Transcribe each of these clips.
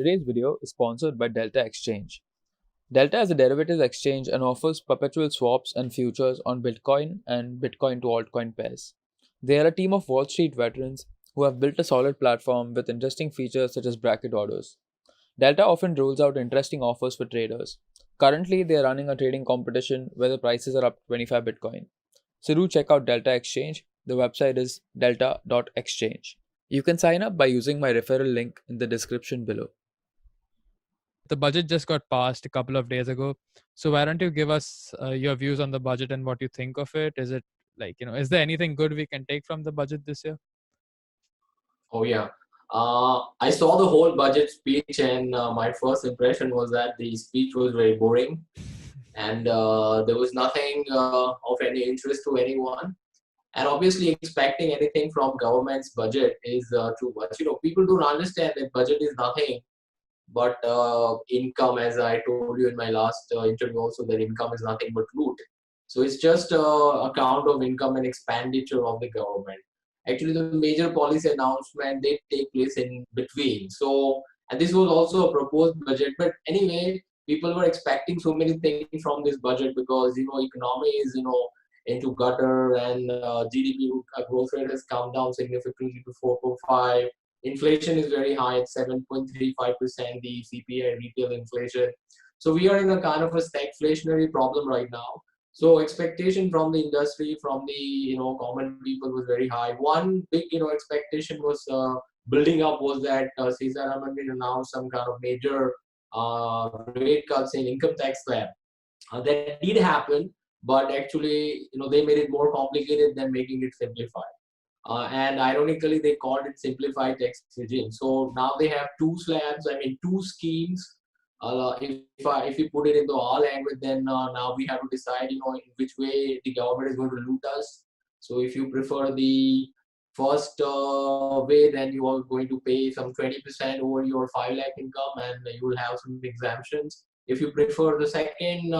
Today's video is sponsored by Delta Exchange. Delta is a derivatives exchange and offers perpetual swaps and futures on Bitcoin and Bitcoin to altcoin pairs. They are a team of Wall Street veterans who have built a solid platform with interesting features such as bracket orders. Delta often rolls out interesting offers for traders. Currently, they are running a trading competition where the prices are up 25 Bitcoin. So do check out Delta Exchange. The website is delta.exchange. You can sign up by using my referral link in the description below. The budget just got passed a couple of days ago. So why don't you give us your views on the budget and what you think of it? Is it is there anything good we can take from the budget this year? Oh yeah. I saw the whole budget speech, and my first impression was that the speech was very boring, and there was nothing of any interest to anyone. And obviously, expecting anything from government's budget is too much. People don't understand that budget is nothing but income. As I told you in my last interview, also that income is nothing but loot. So it's just account of income and expenditure of the government. Actually, the major policy announcement they take place in between. So, and this was also a proposed budget. But anyway, people were expecting so many things from this budget because economy is into gutter, and GDP growth rate has come down significantly to 4.5. Inflation is very high at 7.35%. The CPI retail inflation. So we are in a kind of a stagflationary problem right now. So expectation from the industry, from the common people was very high. One big expectation was building up was that Sisaraman will announce some kind of major rate cuts in income tax slab. That did happen, but actually they made it more complicated than making it simplified. And ironically, they called it simplified tax regime. So now they have two slabs. I mean, two schemes. If you put it into our language, then now we have to decide, in which way the government is going to loot us. So if you prefer the first way, then you are going to pay some 20% over your 5 lakh income, and you will have some exemptions. If you prefer the second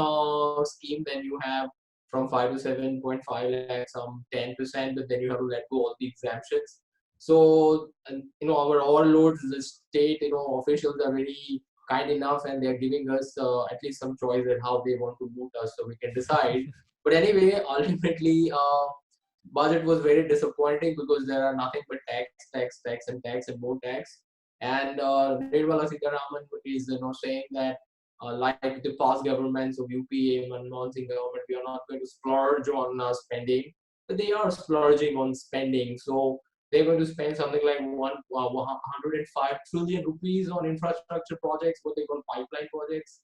scheme, then you have from 5 to 7.5 lakh, some 10%, but then you have to let go all the exemptions. So, our overlords, the state, officials are very kind enough, and they're giving us at least some choice at how they want to loot us, so we can decide. But anyway, ultimately, budget was very disappointing because there are nothing but tax, and more tax. And Nirmala Sitharaman is saying that like the past governments of UPA, Manmohan Singh government, we are not going to splurge on spending, but they are splurging on spending. So they're going to spend something like 105 trillion rupees on infrastructure projects, what they call pipeline projects.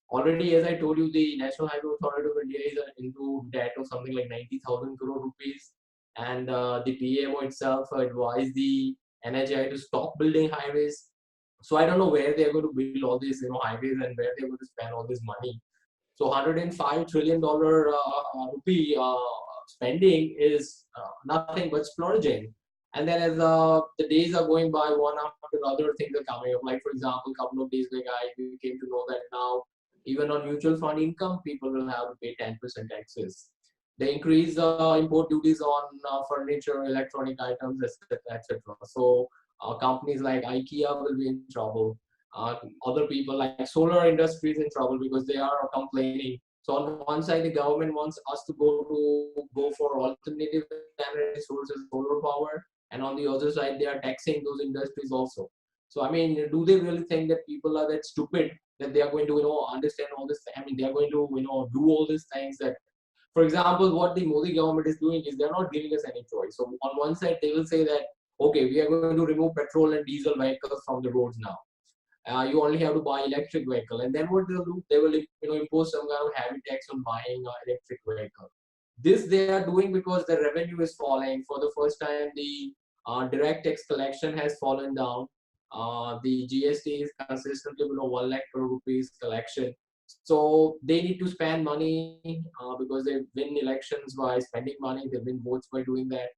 Already, as I told you, the National Highway Authority of India is into debt of something like 90,000 crore rupees. And the PMO itself advised the NHI to stop building highways. So I don't know where they're going to build all these highways and where they're going to spend all this money. So $105 trillion rupee spending is nothing but splurging. And then as the days are going by, one after other things are coming up. Like for example, a couple of days ago, we came to know that now even on mutual fund income, people will have to pay 10% taxes. They increase import duties on furniture, electronic items, etc., etc. So companies like IKEA will be in trouble. Other people like solar industry is in trouble because they are complaining. So on one side, the government wants us to go for alternative energy sources, solar power, and on the other side, they are taxing those industries also. So I mean, do they really think that people are that stupid that they are going to understand all this? I mean, they are going to do all these things that. For example, what the Modi government is doing is they're not giving us any choice. So on one side, they will say that, okay, we are going to remove petrol and diesel vehicles from the roads now. You only have to buy electric vehicle, and then what they'll do, they will impose some kind of heavy tax on buying electric vehicle. This they are doing because the revenue is falling. For the first time, the direct tax collection has fallen down. The GST is consistently below 1 lakh crore rupees collection. So they need to spend money because they win elections by spending money. They win votes by doing that.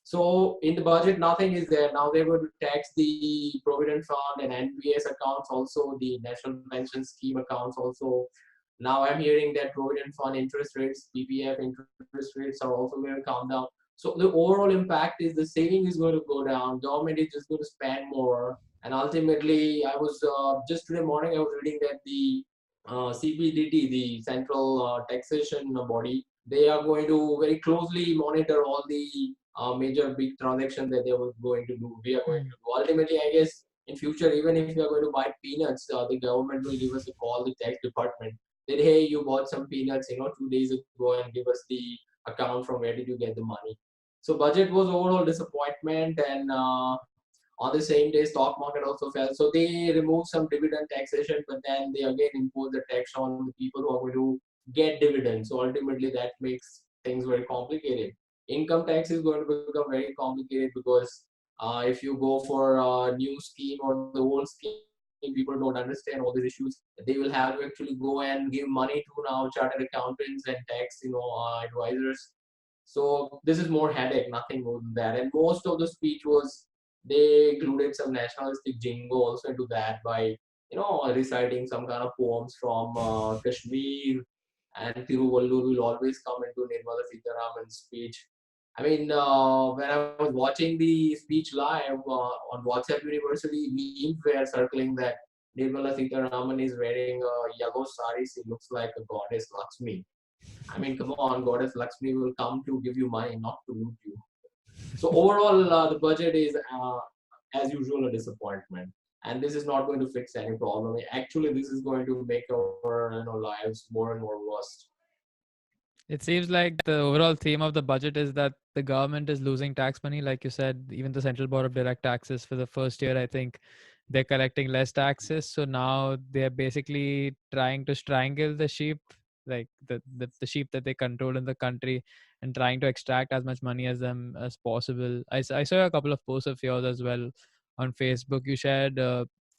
So in the budget, nothing is there. Now they're going to tax the Provident Fund and NPS accounts also, the National Pension Scheme accounts also. Now I'm hearing that Provident Fund interest rates, PPF interest rates are also going to come down. So the overall impact is the saving is going to go down. Government is just going to spend more. And ultimately, I was just today morning I was reading that the CBDT, the Central Taxation Body, they are going to very closely monitor all the major big transactions that they were going to do. We are going Hmm. to do. Ultimately, I guess in future, even if you are going to buy peanuts, the government will give us a call, the tax department, that hey, you bought some peanuts, 2 days ago, and give us the account from where did you get the money. So budget was overall disappointment, and on the same day, stock market also fell. So they removed some dividend taxation, but then they again impose the tax on the people who are going to get dividends. So ultimately, that makes things very complicated. Income tax is going to become very complicated because if you go for a new scheme or the old scheme, people don't understand all these issues. They will have to actually go and give money to now chartered accountants and tax, advisors. So this is more headache, nothing more than that. And most of the speech was they included some nationalistic jingo also into that by reciting some kind of poems from Kashmir, and Tiruvallur will always come into Nirmala Sitharaman's speech. I mean, when I was watching the speech live on WhatsApp University, memes were circling that Nirmala Sitharaman is wearing a yellow sari. She looks like a goddess Lakshmi. I mean, come on, goddess Lakshmi will come to give you money, not to loot you. So overall, the budget is, as usual, a disappointment, and this is not going to fix any problem. Actually, this is going to make our lives more and more worst. It seems like the overall theme of the budget is that the government is losing tax money. Like you said, even the Central Board of Direct Taxes for the first year, I think they're collecting less taxes. So now they're basically trying to strangle the sheep, like the sheep that they control in the country, and trying to extract as much money as them as possible. I saw a couple of posts of yours as well on Facebook. You shared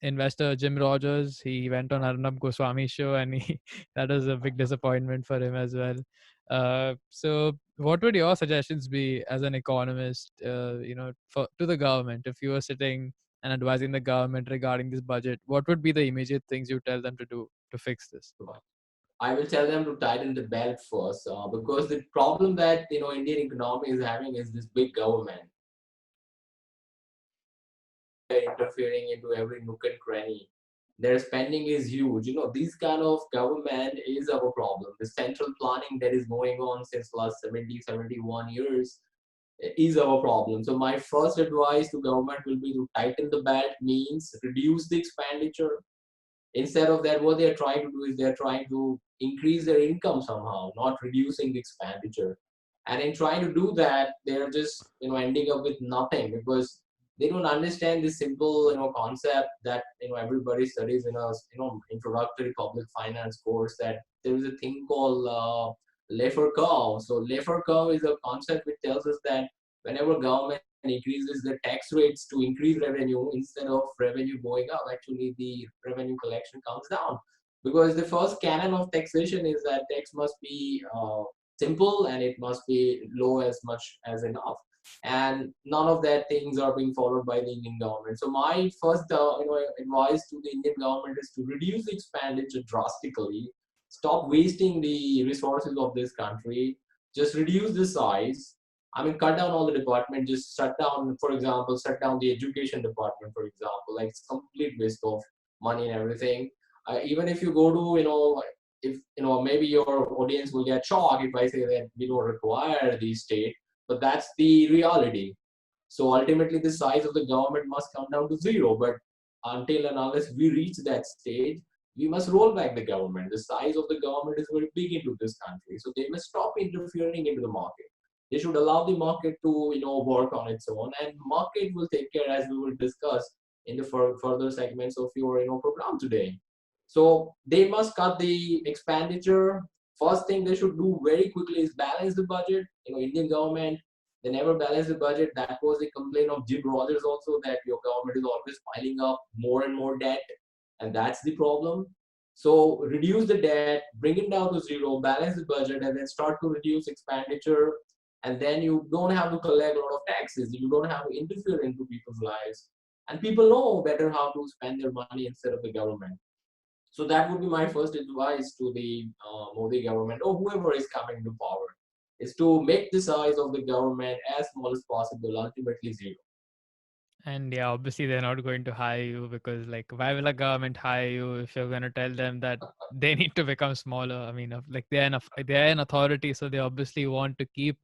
investor Jim Rogers. He went on Arnab Goswami's show, and he that was a big disappointment for him as well. So, what would your suggestions be as an economist, for to the government if you were sitting and advising the government regarding this budget? What would be the immediate things you tell them to do to fix this? I will tell them to tighten the belt first, because the problem that Indian economy is having is this big government interfering into every nook and cranny. Their spending is huge. This kind of government is our problem. The central planning that is going on since last 70, 71 years is our problem. So my first advice to government will be to tighten the belt, means reduce the expenditure. Instead of that, what they're trying to do is they're trying to increase their income somehow, not reducing the expenditure. And in trying to do that, they're just ending up with nothing because they don't understand this simple concept that everybody studies in a introductory public finance course, that there is a thing called Laffer curve. So Laffer curve is a concept which tells us that whenever government increases the tax rates to increase revenue, instead of revenue going up, actually the revenue collection comes down. Because the first canon of taxation is that tax must be simple and it must be low as much as enough. And none of that things are being followed by the Indian government. So my first advice to the Indian government is to reduce the expenditure drastically, stop wasting the resources of this country, just reduce the size. I mean, cut down all the department, just shut down, for example, shut down the education department, for example. Like, it's complete waste of money and everything. Even if you go to, if, maybe your audience will get shocked if I say that we don't require the state, but that's the reality. So ultimately, the size of the government must come down to zero. But until and unless we reach that stage, we must roll back the government. The size of the government is very big into this country, so they must stop interfering into the market. They should allow the market to work on its own, and market will take care, as we will discuss in the further segments of your program today. So they must cut the expenditure. First thing they should do very quickly is balance the budget. Indian government, they never balance the budget. That was the complaint of Jim Rogers also, that your government is always piling up more and more debt, and that's the problem. So reduce the debt, bring it down to zero, balance the budget, and then start to reduce expenditure. And then you don't have to collect a lot of taxes. You don't have to interfere into people's lives, and people know better how to spend their money instead of the government. So that would be my first advice to the Modi government or whoever is coming to power, is to make the size of the government as small as possible, ultimately zero. And yeah, obviously they're not going to hire you because, like, why will a government hire you if you're going to tell them that they need to become smaller? I mean, like they're an authority, so they obviously want to keep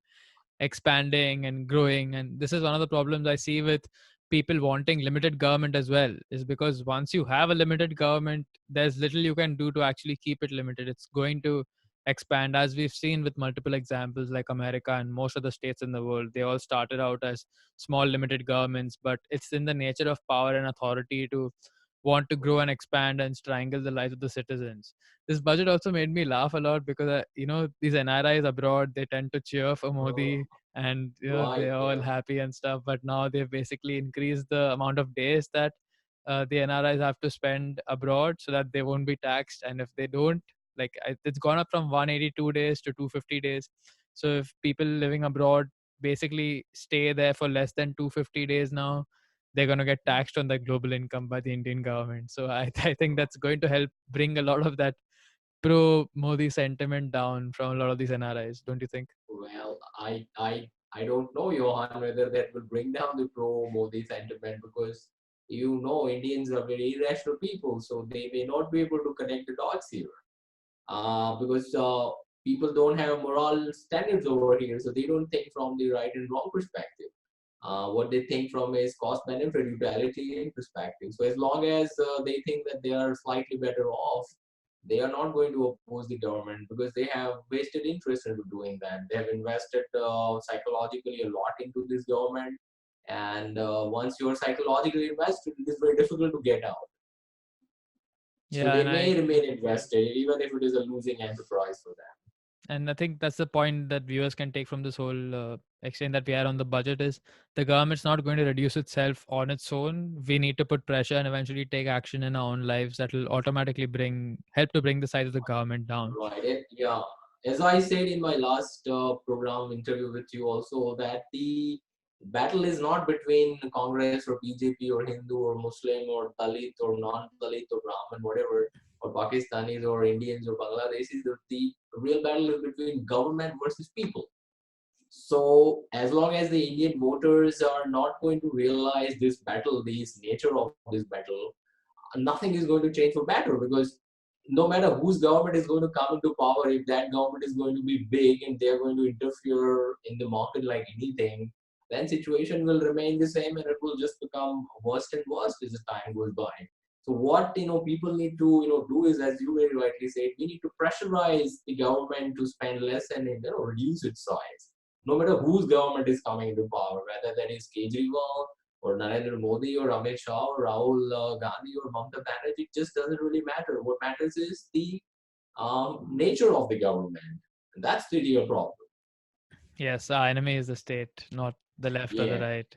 expanding and growing. And this is one of the problems I see with people wanting limited government as well, is because once you have a limited government, there's little you can do to actually keep it limited. It's going to expand, as we've seen with multiple examples like America and most of the states in the world. They all started out as small limited governments, but it's in the nature of power and authority to want to grow and expand and strangle the lives of the citizens. This budget also made me laugh a lot because these NRIs abroad, they tend to cheer for Uh, Modi, and right, they're all yeah. happy and stuff. But now they've basically increased the amount of days that the NRIs have to spend abroad so that they won't be taxed. And if they don't, it's gone up from 182 days to 250 days. So if people living abroad basically stay there for less than 250 days now, they're going to get taxed on their global income by the Indian government. So I think that's going to help bring a lot of that pro Modi sentiment down from a lot of these NRIs, don't you think? Well, I don't know, Johan, whether that will bring down the pro Modi sentiment, because Indians are very irrational people, so they may not be able to connect the dots here. Because people don't have moral standards over here, so they don't think from the right and wrong perspective. What they think from is cost benefit, utilitarian perspective. So as long as they think that they are slightly better off, they are not going to oppose the government, because they have wasted interest into doing that. They have invested psychologically a lot into this government, and once you are psychologically invested, it is very difficult to get out. So Yeah, they and may I remain invested even if it is a losing enterprise for them. and I think that's the point that viewers can take from this whole exchange that we had on the budget is the government's not going to reduce itself on its own. We need to put pressure and eventually take action in our own lives that will automatically bring help to bring the size of the government down. Right. Yeah. As I said in my last program interview with you also, that the battle is not between Congress or BJP or Hindu or Muslim or Dalit or non-Dalit or Brahmin, whatever, or Pakistanis or Indians or Bangladeshis. The real battle is between government versus people. So as long as the Indian voters are not going to realize this battle, this nature of this battle, nothing is going to change for better, because no matter whose government is going to come into power, if that government is going to be big and they're going to interfere in the market like anything, then situation will remain the same and it will just become worse and worse as the time goes by. So what people need to do is, as you very rightly said, we need to pressurize the government to spend less and reduce its size. No matter whose government is coming into power, whether that is Kejriwal or Narendra Modi or Amit Shah or Rahul Gandhi or Mamata Banerjee, it just doesn't really matter. What matters is the nature of the government. And that's the real problem. Yes, our enemy is the state, not the left or the Yeah, right.